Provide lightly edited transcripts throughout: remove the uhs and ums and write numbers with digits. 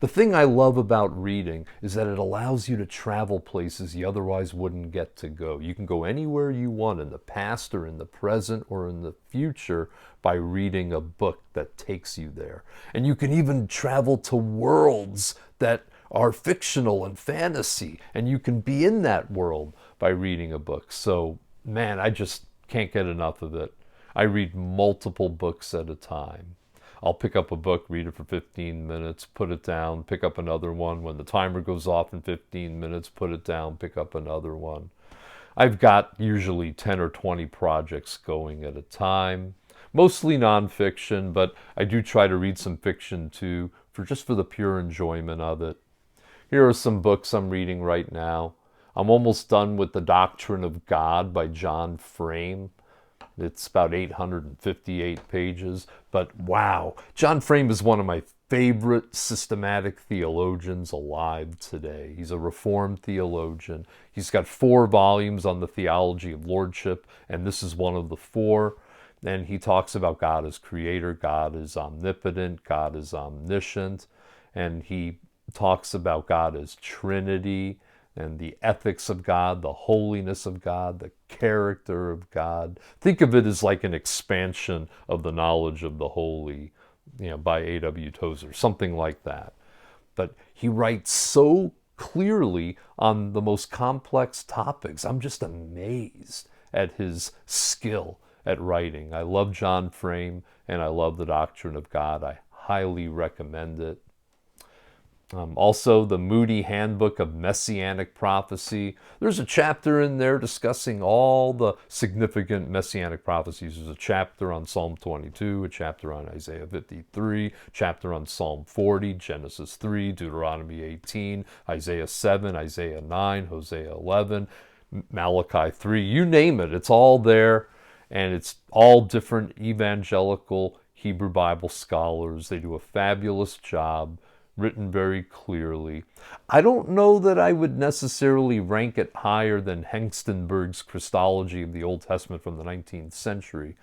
The thing I love about reading is that it allows you to travel places you otherwise wouldn't get to go. You can go anywhere you want in the past or in the present or in the future by reading a book that takes you there. And you can even travel to worlds that are fictional and fantasy, and you can be in that world by reading a book. So, man, I just can't get enough of it. I read multiple books at a time. I'll pick up a book, read it for 15 minutes, put it down, pick up another one. When the timer goes off in 15 minutes, put it down, pick up another one. I've got usually 10 or 20 projects going at a time, mostly nonfiction, but I do try to read some fiction too, for the pure enjoyment of it. Here are some books I'm reading right now. I'm almost done with The Doctrine of God by John Frame. It's about 858 pages, but wow, John Frame is one of my favorite systematic theologians alive today. He's a Reformed theologian. He's got 4 volumes on the theology of lordship, and this is one of the 4. And he talks about God as creator, God is omnipotent, God is omniscient, and he talks about God as Trinity, and the ethics of God, the holiness of God, the character of God. Think of it as like an expansion of the knowledge of the holy, by A.W. Tozer, something like that. But he writes so clearly on the most complex topics. I'm just amazed at his skill at writing. I love John Frame, and I love The Doctrine of God. I highly recommend it. Also, the Moody Handbook of Messianic Prophecy. There's a chapter in there discussing all the significant Messianic prophecies. There's a chapter on Psalm 22, a chapter on Isaiah 53, a chapter on Psalm 40, Genesis 3, Deuteronomy 18, Isaiah 7, Isaiah 9, Hosea 11, Malachi 3. You name it, it's all there, and it's all different evangelical Hebrew Bible scholars. They do a fabulous job, written very clearly. I don't know that I would necessarily rank it higher than Hengstenberg's Christology of the Old Testament from the 19th century.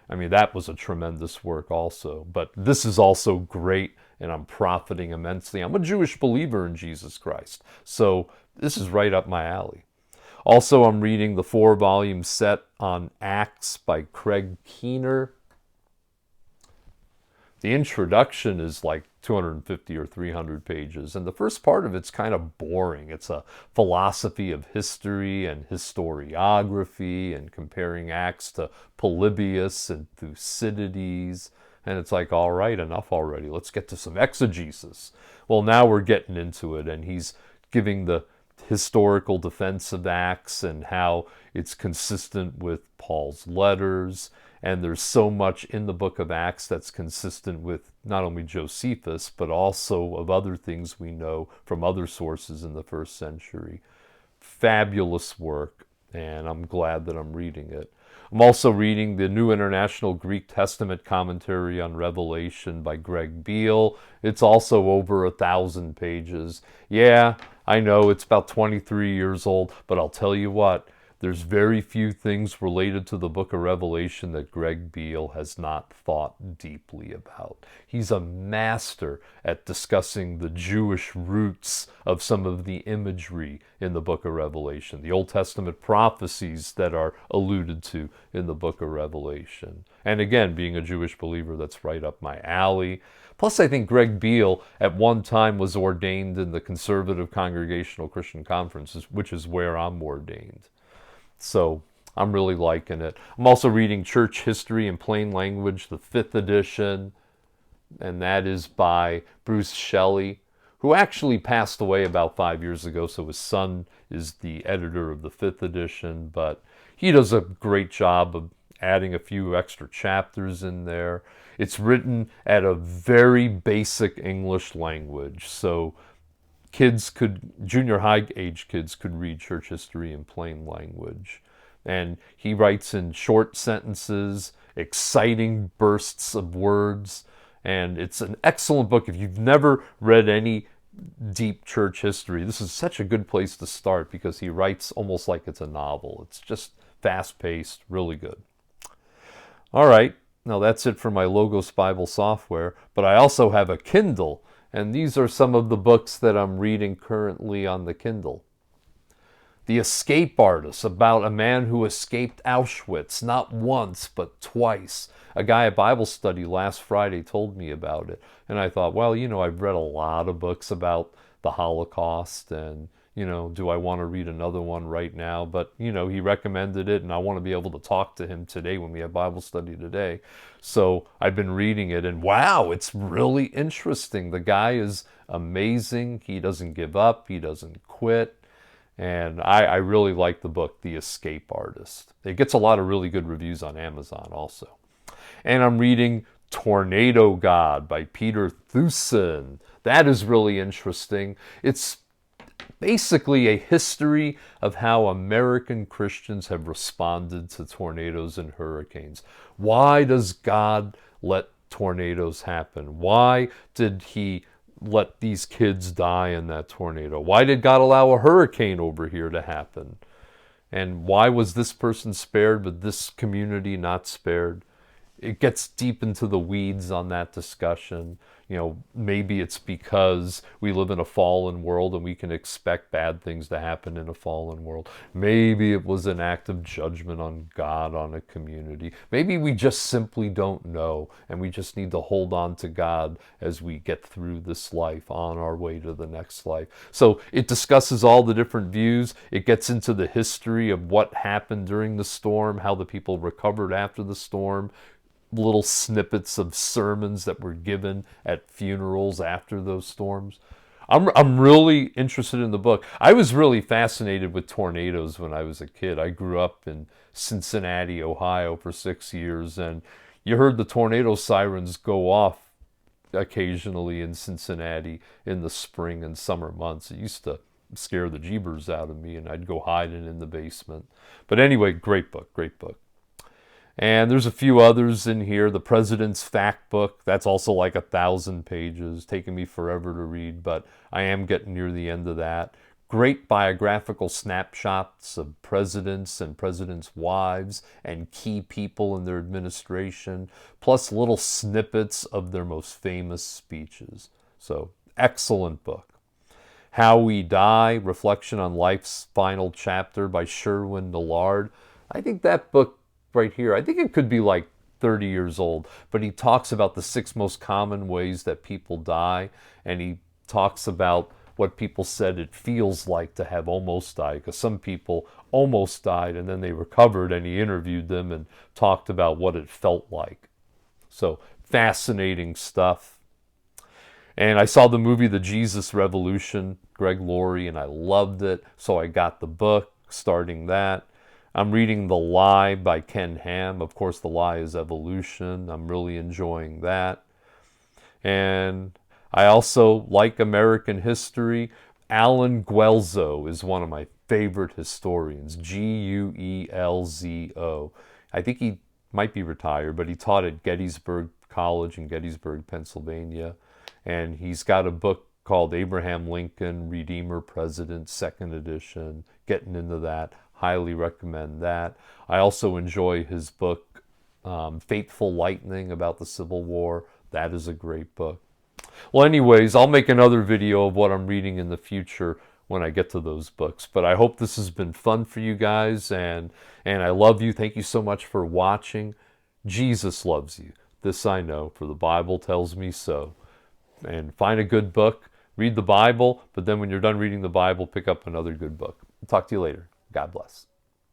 I mean, that was a tremendous work also. But this is also great, and I'm profiting immensely. I'm a Jewish believer in Jesus Christ, so this is right up my alley. Also, I'm reading the 4-volume set on Acts by Craig Keener. The introduction is like 250 or 300 pages, and the first part of it's kind of boring. It's a philosophy of history and historiography and comparing Acts to Polybius and Thucydides, and it's like, all right, enough already. Let's get to some exegesis. Well, now we're getting into it, and he's giving the historical defense of Acts and how it's consistent with Paul's letters. And there's so much in the book of Acts that's consistent with not only Josephus, but also of other things we know from other sources in the first century. Fabulous work, and I'm glad that I'm reading it. I'm also reading the New International Greek Testament Commentary on Revelation by Greg Beale. It's also over 1,000 pages. Yeah, I know it's about 23 years old, but I'll tell you what, there's very few things related to the book of Revelation that Greg Beale has not thought deeply about. He's a master at discussing the Jewish roots of some of the imagery in the book of Revelation, the Old Testament prophecies that are alluded to in the book of Revelation. And again, being a Jewish believer, that's right up my alley. Plus, I think Greg Beale at one time was ordained in the Conservative Congregational Christian Conference, which is where I'm ordained. So I'm really liking it. I'm also reading Church History in Plain Language, the 5th edition, and that is by Bruce Shelley, who actually passed away about 5 years ago, so his son is the editor of the 5th edition, but he does a great job of adding a few extra chapters in there. It's written at a very basic English language, so junior high age kids could read Church History in plain language. And he writes in short sentences, exciting bursts of words, and it's an excellent book. If you've never read any deep church history, this is such a good place to start because he writes almost like it's a novel. It's just fast-paced, really good. All right, now that's it for my Logos Bible software, but I also have a Kindle. And these are some of the books that I'm reading currently on the Kindle. The Escape Artist, about a man who escaped Auschwitz, not once, but twice. A guy at Bible study last Friday told me about it. And I thought, well, I've read a lot of books about the Holocaust, and, do I want to read another one right now? But, he recommended it, and I want to be able to talk to him today when we have Bible study today. So I've been reading it, and wow, it's really interesting. The guy is amazing. He doesn't give up. He doesn't quit. And I really like the book, The Escape Artist. It gets a lot of really good reviews on Amazon also. And I'm reading Tornado God by Peter Thewson. That is really interesting. It's basically a history of how American Christians have responded to tornadoes and hurricanes. Why does God let tornadoes happen? Why did he let these kids die in that tornado? Why did God allow a hurricane over here to happen? And why was this person spared but this community not spared? It gets deep into the weeds on that discussion. Maybe it's because we live in a fallen world and we can expect bad things to happen in a fallen world. Maybe it was an act of judgment on God on a community. Maybe we just simply don't know, and we just need to hold on to God as we get through this life on our way to the next life. So it discusses all the different views. It gets into the history of what happened during the storm, how the people recovered after the storm, little snippets of sermons that were given at funerals after those storms. I'm really interested in the book. I was really fascinated with tornadoes when I was a kid. I grew up in Cincinnati, Ohio for 6 years, and you heard the tornado sirens go off occasionally in Cincinnati in the spring and summer months. It used to scare the jeebers out of me, and I'd go hiding in the basement. But anyway, great book, great book. And there's a few others in here. The President's Fact Book, that's also like 1,000 pages, taking me forever to read, but I am getting near the end of that. Great biographical snapshots of presidents and presidents' wives and key people in their administration, plus little snippets of their most famous speeches. So, excellent book. How We Die, Reflection on Life's Final Chapter by Sherwin Nullard. I think that book right here, I think it could be like 30 years old, but he talks about the 6 most common ways that people die, and he talks about what people said it feels like to have almost died, because some people almost died and then they recovered, and he interviewed them and talked about what it felt like. So fascinating stuff. And I saw the movie The Jesus Revolution, Greg Laurie, and I loved it, so I got the book, starting that. I'm reading The Lie by Ken Ham. Of course, The Lie is evolution. I'm really enjoying that. And I also like American history. Alan Guelzo is one of my favorite historians. Guelzo. I think he might be retired, but he taught at Gettysburg College in Gettysburg, Pennsylvania. And he's got a book called Abraham Lincoln, Redeemer President, second edition. Getting into that. Highly recommend that. I also enjoy his book, Fateful Lightning, about the Civil War. That is a great book. Well, anyways, I'll make another video of what I'm reading in the future when I get to those books. But I hope this has been fun for you guys, and I love you. Thank you so much for watching. Jesus loves you. This I know, for the Bible tells me so. And find a good book, read the Bible, but then when you're done reading the Bible, pick up another good book. I'll talk to you later. God bless.